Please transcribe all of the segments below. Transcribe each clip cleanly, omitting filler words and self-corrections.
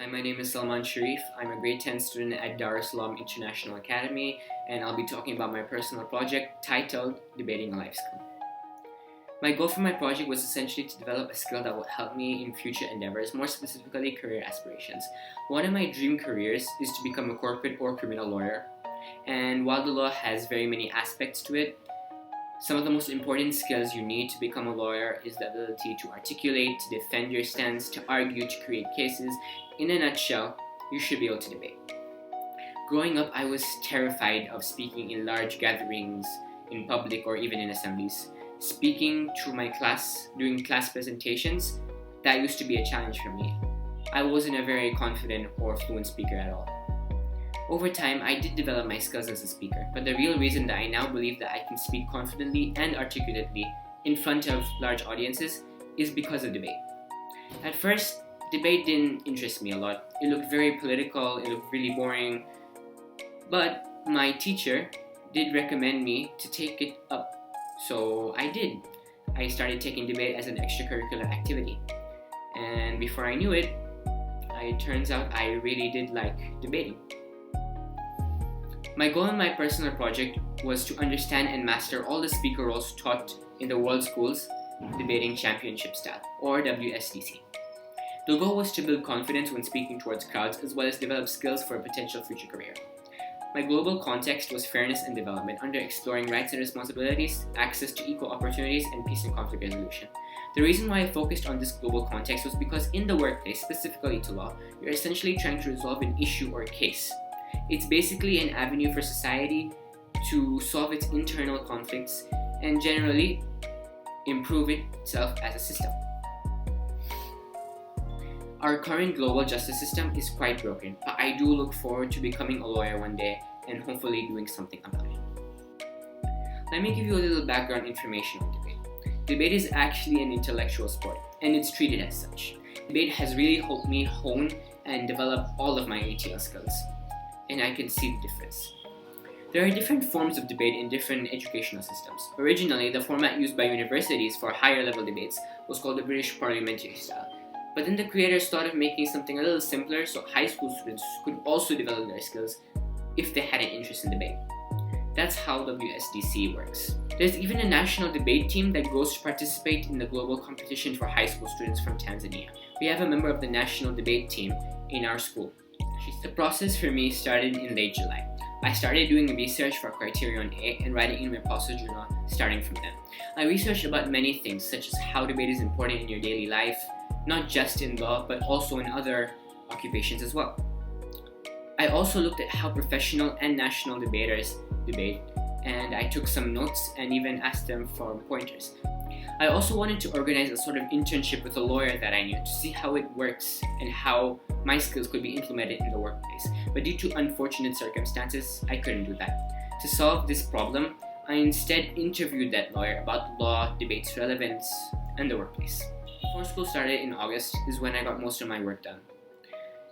Hi, my name is Salmaan Shariff. I'm a grade 10 student at Dar es Salaam International Academy, and I'll be talking about my personal project titled Debating a Life Skill. My goal for my project was essentially to develop a skill that will help me in future endeavors, more specifically career aspirations. One of my dream careers is to become a corporate or criminal lawyer, and while the law has very many aspects to it, some of the most important skills you need to become a lawyer is the ability to articulate, to defend your stance, to argue, to create cases. In a nutshell, you should be able to debate. Growing up, I was terrified of speaking in large gatherings, in public, or even in assemblies. Speaking to my class, doing class presentations, that used to be a challenge for me. I wasn't a very confident or fluent speaker at all. Over time, I did develop my skills as a speaker, but the real reason that I now believe that I can speak confidently and articulately in front of large audiences is because of debate. At first, debate didn't interest me a lot. It looked very political, it looked really boring, but my teacher did recommend me to take it up, so I did. I started taking debate as an extracurricular activity, and before I knew it turns out I really did like debating. My goal in my personal project was to understand and master all the speaker roles taught in the World Schools Debating Championship Style, or WSDC. The goal was to build confidence when speaking towards crowds, as well as develop skills for a potential future career. My global context was fairness and development, under exploring rights and responsibilities, access to equal opportunities, and peace and conflict resolution. The reason why I focused on this global context was because in the workplace, specifically to law, you're essentially trying to resolve an issue or case. It's basically an avenue for society to solve its internal conflicts and generally improve itself as a system. Our current global justice system is quite broken, but I do look forward to becoming a lawyer one day and hopefully doing something about it. Let me give you a little background information on debate. Debate is actually an intellectual sport, and it's treated as such. Debate has really helped me hone and develop all of my ATL skills, and I can see the difference. There are different forms of debate in different educational systems. Originally, the format used by universities for higher level debates was called the British parliamentary style. But then the creators thought of making something a little simpler so high school students could also develop their skills if they had an interest in debate. That's how WSDC works. There's even a national debate team that goes to participate in the global competition for high school students from Tanzania. We have a member of the national debate team in our school. The process for me started in late July. I started doing research for Criterion D and writing in my policy journal starting from then. I researched about many things such as how debate is important in your daily life, not just in law but also in other occupations as well. I also looked at how professional and national debaters debate, and I took some notes and even asked them for pointers. I also wanted to organize a sort of internship with a lawyer that I knew to see how it works and how my skills could be implemented in the workplace. But due to unfortunate circumstances, I couldn't do that. To solve this problem, I instead interviewed that lawyer about law, debate's relevance, and the workplace. Before school started in August is when I got most of my work done.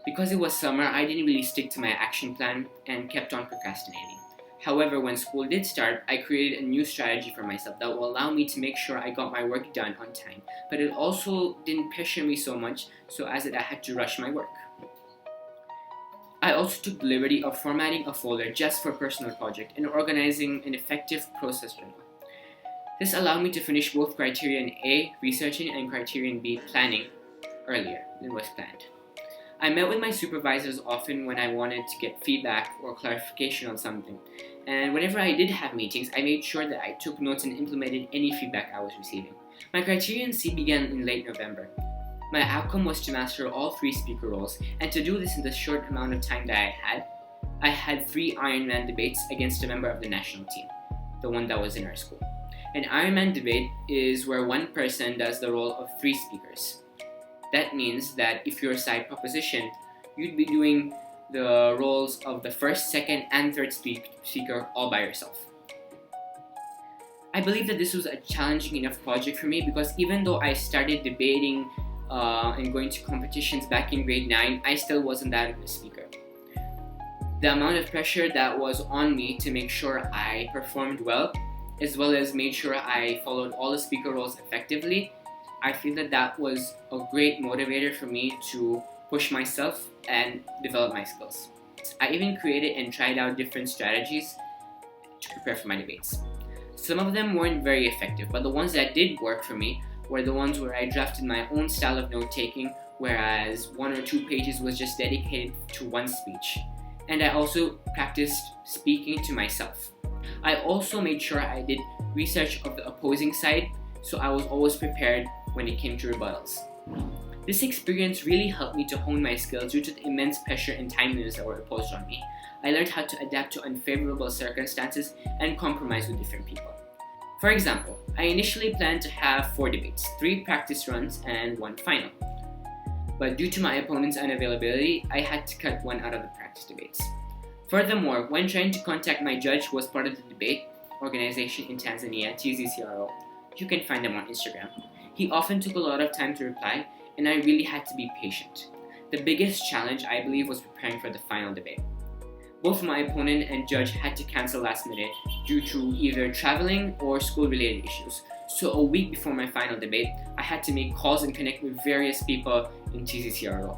Because it was summer, I didn't really stick to my action plan and kept on procrastinating. However, when school did start, I created a new strategy for myself that will allow me to make sure I got my work done on time, but it also didn't pressure me so much so as that I had to rush my work. I also took the liberty of formatting a folder just for personal project and organizing an effective process journal. This allowed me to finish both Criterion A researching and Criterion B planning earlier than was planned. I met with my supervisors often when I wanted to get feedback or clarification on something, and whenever I did have meetings, I made sure that I took notes and implemented any feedback I was receiving. My Criterion C began in late November. My outcome was to master all 3 speaker roles, and to do this in the short amount of time that I had 3 Ironman debates against a member of the national team, the one that was in our school. An Ironman debate is where one person does the role of 3 speakers. That means that if you're a side proposition, you'd be doing the roles of the first, second, and third speaker all by yourself. I believe that this was a challenging enough project for me because even though I started debating and going to competitions back in grade 9, I still wasn't that good a speaker. The amount of pressure that was on me to make sure I performed well, as well as made sure I followed all the speaker roles effectively, I feel that that was a great motivator for me to push myself, and develop my skills. I even created and tried out different strategies to prepare for my debates. Some of them weren't very effective, but the ones that did work for me were the ones where I drafted my own style of note-taking, whereas 1 or 2 pages was just dedicated to one speech. And I also practiced speaking to myself. I also made sure I did research of the opposing side, so I was always prepared when it came to rebuttals. This experience really helped me to hone my skills due to the immense pressure and time limits that were imposed on me. I learned how to adapt to unfavorable circumstances and compromise with different people. For example, I initially planned to have 4 debates, 3 practice runs, and 1 final. But due to my opponent's unavailability, I had to cut 1 out of the practice debates. Furthermore, when trying to contact my judge who was part of the debate organization in Tanzania, TZCRO, you can find them on Instagram, he often took a lot of time to reply, and I really had to be patient. The biggest challenge, I believe, was preparing for the final debate. Both my opponent and judge had to cancel last minute due to either traveling or school-related issues. So a week before my final debate, I had to make calls and connect with various people in TZCRO.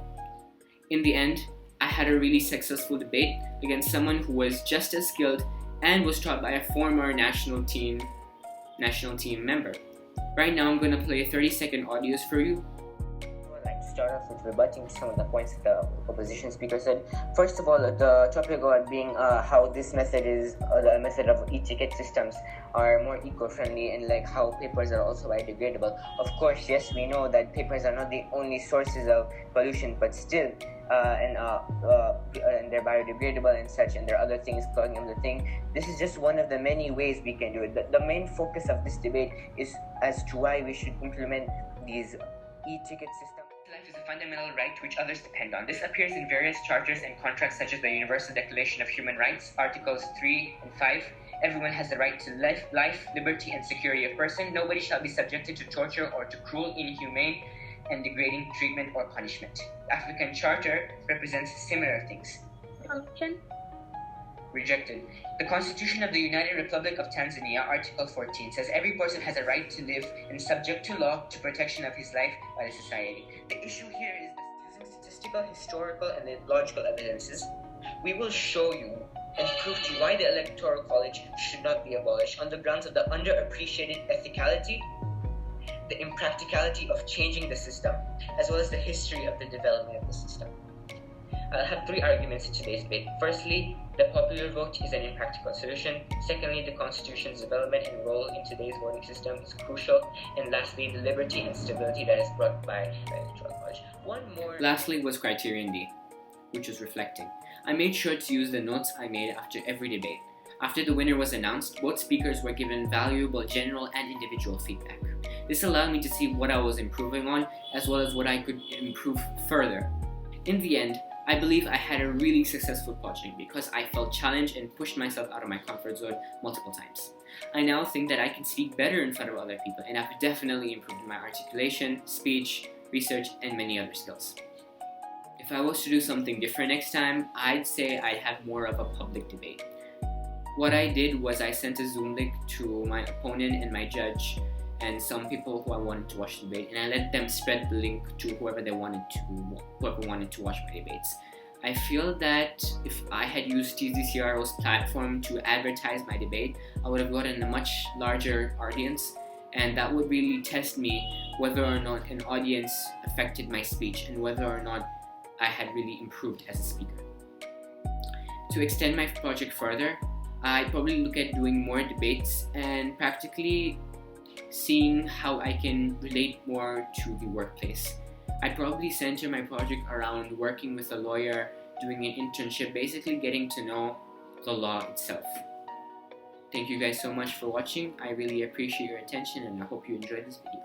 In the end, I had a really successful debate against someone who was just as skilled and was taught by a former national team member. Right now, I'm going to play 30-second audios for you. I'd like to start off with rebutting some of the points that the opposition speaker said. First of all, the topic about being how this method is the method of e-ticket systems are more eco-friendly, and like how papers are also biodegradable. Of course, yes, we know that papers are not the only sources of pollution, but still, and they're biodegradable and such, and there are other things clogging up the thing. This is just one of the many ways we can do it. The main focus of this debate is as to why we should implement these e-ticket systems. Life is a fundamental right which others depend on. This appears in various charters and contracts such as the Universal Declaration of Human Rights, Articles 3 and 5. Everyone has the right to life, liberty, and security of person. Nobody shall be subjected to torture or to cruel, inhumane, and degrading treatment or punishment. The African Charter represents similar things. Function. Rejected. The Constitution of the United Republic of Tanzania, Article 14, says every person has a right to live and subject to law to protection of his life by the society. The issue here is that using statistical, historical, and logical evidences, we will show you and prove to you why the Electoral College should not be abolished on the grounds of the underappreciated ethicality, the impracticality of changing the system, as well as the history of the development of the system. I'll have 3 arguments in today's debate. Firstly, the popular vote is an impractical solution. Secondly, the Constitution's development and role in today's voting system is crucial. And lastly, the liberty and stability that is brought by the Electoral College. Lastly was Criterion D, which was reflecting. I made sure to use the notes I made after every debate. After the winner was announced, both speakers were given valuable general and individual feedback. This allowed me to see what I was improving on, as well as what I could improve further. In the end, I believe I had a really successful project because I felt challenged and pushed myself out of my comfort zone multiple times. I now think that I can speak better in front of other people, and I've definitely improved my articulation, speech, research, and many other skills. If I was to do something different next time, I'd say I'd have more of a public debate. What I did was I sent a Zoom link to my opponent and my judge and some people who I wanted to watch the debate, and I let them spread the link to whoever wanted to watch my debates. I feel that if I had used TZCRO's platform to advertise my debate, I would have gotten a much larger audience, and that would really test me whether or not an audience affected my speech and whether or not I had really improved as a speaker. To extend my project further, I'd probably look at doing more debates and practically seeing how I can relate more to the workplace. I'd probably center my project around working with a lawyer, doing an internship, basically getting to know the law itself. Thank you guys so much for watching. I really appreciate your attention and I hope you enjoyed this video.